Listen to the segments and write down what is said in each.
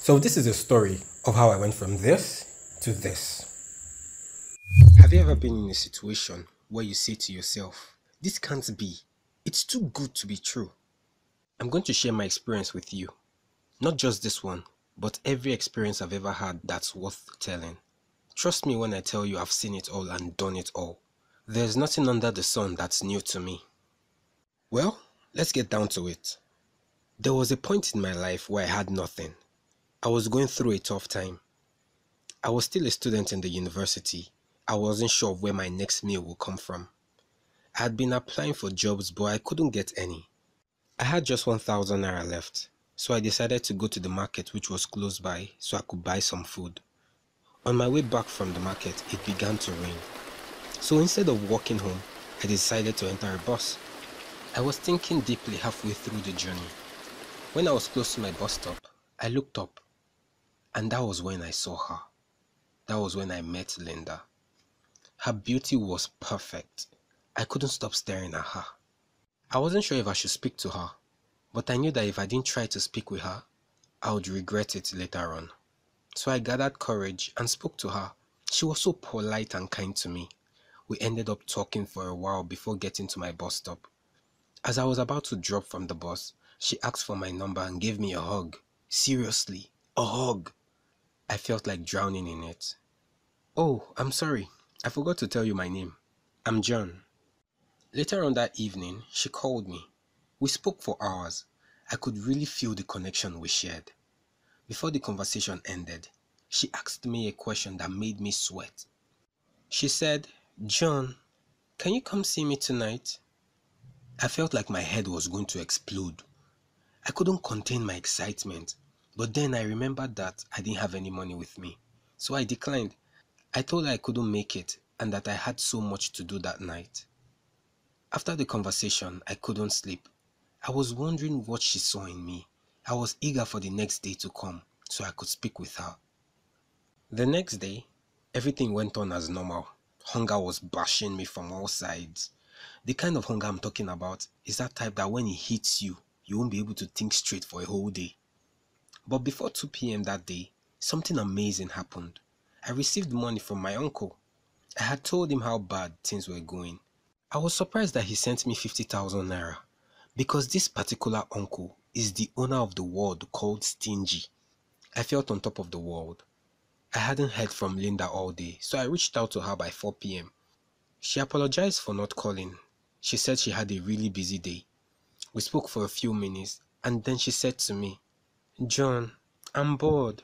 So this is a story of how I went from this to this. Have you ever been in a situation where you say to yourself, this can't be, it's too good to be true? I'm going to share my experience with you. Not just this one, but every experience I've ever had that's worth telling. Trust me when I tell you I've seen it all and done it all. There's nothing under the sun that's new to me. Well, let's get down to it. There was a point in my life where I had nothing. I was going through a tough time. I was still a student in the university. I wasn't sure of where my next meal would come from. I had been applying for jobs, but I couldn't get any. I had just 1,000 naira left, so I decided to go to the market which was close by so I could buy some food. On my way back from the market, it began to rain. So instead of walking home, I decided to enter a bus. I was thinking deeply halfway through the journey. When I was close to my bus stop, I looked up, and that was when I saw her. That was when I met Linda. Her beauty was perfect. I couldn't stop staring at her. I wasn't sure if I should speak to her, but I knew that if I didn't try to speak with her, I would regret it later on. So I gathered courage and spoke to her. She was so polite and kind to me. We ended up talking for a while before getting to my bus stop. As I was about to drop from the bus, she asked for my number and gave me a hug. Seriously, a hug. I felt like drowning in it. Oh, I'm sorry. I forgot to tell you my name. I'm John. Later on that evening, she called me. We spoke for hours. I could really feel the connection we shared. Before the conversation ended, she asked me a question that made me sweat. She said, John, can you come see me tonight? I felt like my head was going to explode. I couldn't contain my excitement, but then I remembered that I didn't have any money with me. So I declined. I told her I couldn't make it and that I had so much to do that night. After the conversation, I couldn't sleep. I was wondering what she saw in me. I was eager for the next day to come so I could speak with her. The next day, everything went on as normal. Hunger was bashing me from all sides. The kind of hunger I'm talking about is that type that when it hits you, you won't be able to think straight for a whole day. But before 2 p.m. that day, something amazing happened. I received money from my uncle. I had told him how bad things were going. I was surprised that he sent me 50,000 naira because this particular uncle is the owner of the ward called Stingy. I felt on top of the world. I hadn't heard from Linda all day, so I reached out to her by 4 p.m. She apologized for not calling. She said she had a really busy day. We spoke for a few minutes and then she said to me, John, I'm bored.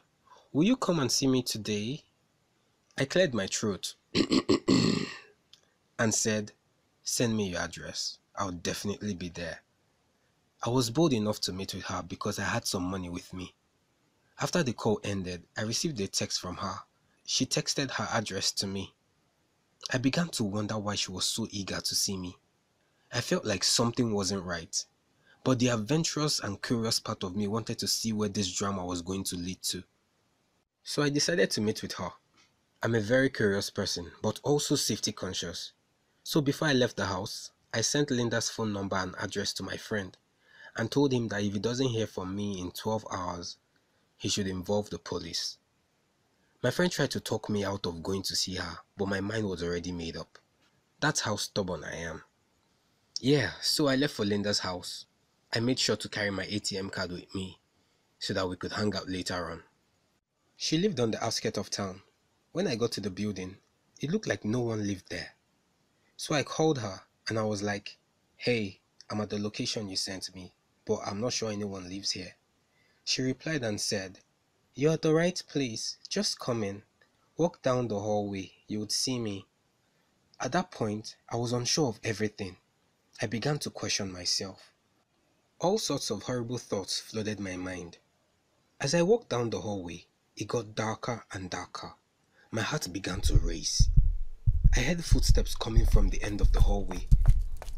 Will you come and see me today? I cleared my throat and said, send me your address. I'll definitely be there. I was bold enough to meet with her because I had some money with me. After the call ended, I received a text from her. She texted her address to me. I began to wonder why she was so eager to see me. I felt like something wasn't right, but the adventurous and curious part of me wanted to see where this drama was going to lead to. So I decided to meet with her. I'm a very curious person, but also safety conscious. So before I left the house, I sent Linda's phone number and address to my friend and told him that if he doesn't hear from me in 12 hours, he should involve the police. My friend tried to talk me out of going to see her, but my mind was already made up. That's how stubborn I am. Yeah, so I left for Linda's house. I made sure to carry my ATM card with me so that we could hang out later on. She lived on the outskirts of town. When I got to the building, it looked like no one lived there. So I called her and I was like, hey, I'm at the location you sent me, but I'm not sure anyone lives here. She replied and said, you're at the right place, just come in. Walk down the hallway, you would see me. At that point, I was unsure of everything. I began to question myself. All sorts of horrible thoughts flooded my mind. As I walked down the hallway, it got darker and darker. My heart began to race. I heard footsteps coming from the end of the hallway.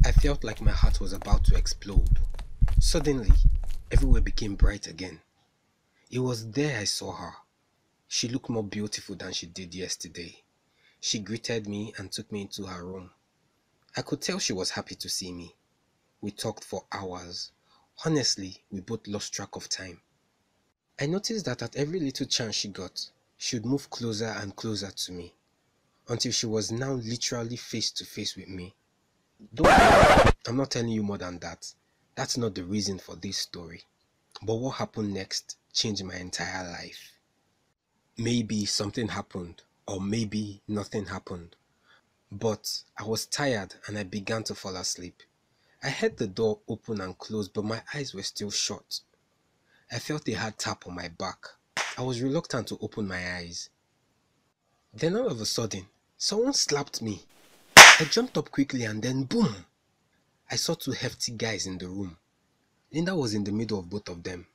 I felt like my heart was about to explode. Suddenly, everywhere became bright again. It was there I saw her. She looked more beautiful than she did yesterday. She greeted me and took me into her room. I could tell she was happy to see me. We talked for hours. Honestly, we both lost track of time. I noticed that at every little chance she got, she would move closer and closer to me, until she was now literally face to face with me. Don't worry, I'm not telling you more than that. That's not the reason for this story. But what happened next changed my entire life. Maybe something happened, or maybe nothing happened. But I was tired and I began to fall asleep. I heard the door open and close, but my eyes were still shut. I felt a hard tap on my back. I was reluctant to open my eyes. Then all of a sudden, someone slapped me. I jumped up quickly and then boom! I saw two hefty guys in the room. Linda was in the middle of both of them.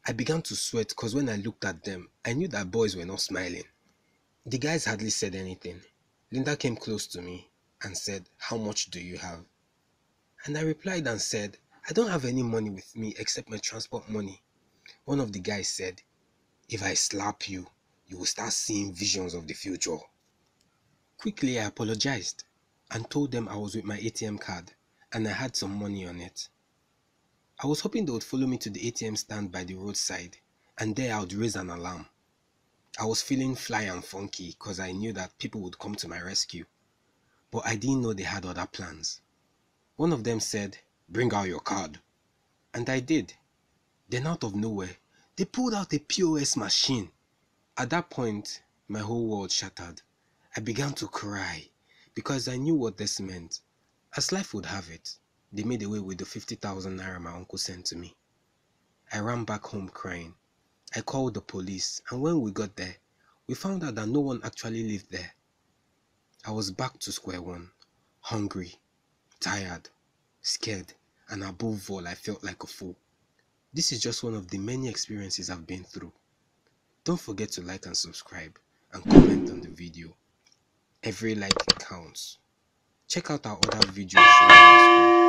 I began to sweat because when I looked at them, I knew that boys were not smiling. The guys hardly said anything. Linda came close to me and said, "How much do you have?" And I replied and said, "I don't have any money with me except my transport money." One of the guys said, "If I slap you, you will start seeing visions of the future." Quickly I apologized and told them I was with my ATM card and I had some money on it. I was hoping they would follow me to the ATM stand by the roadside, and there I would raise an alarm. I was feeling fly and funky because I knew that people would come to my rescue, but I didn't know they had other plans. One of them said, "Bring out your card." And I did. Then out of nowhere, they pulled out a POS machine. At that point, my whole world shattered. I began to cry because I knew what this meant. As life would have it, they made away with the 50,000 naira my uncle sent to me. I ran back home crying. I called the police, and when we got there, we found out that no one actually lived there. I was back to square one, hungry, tired, scared, and above all, I felt like a fool. This is just one of the many experiences I've been through. Don't forget to like and subscribe, and comment on the video. Every like counts. Check out our other videos shown on the screen.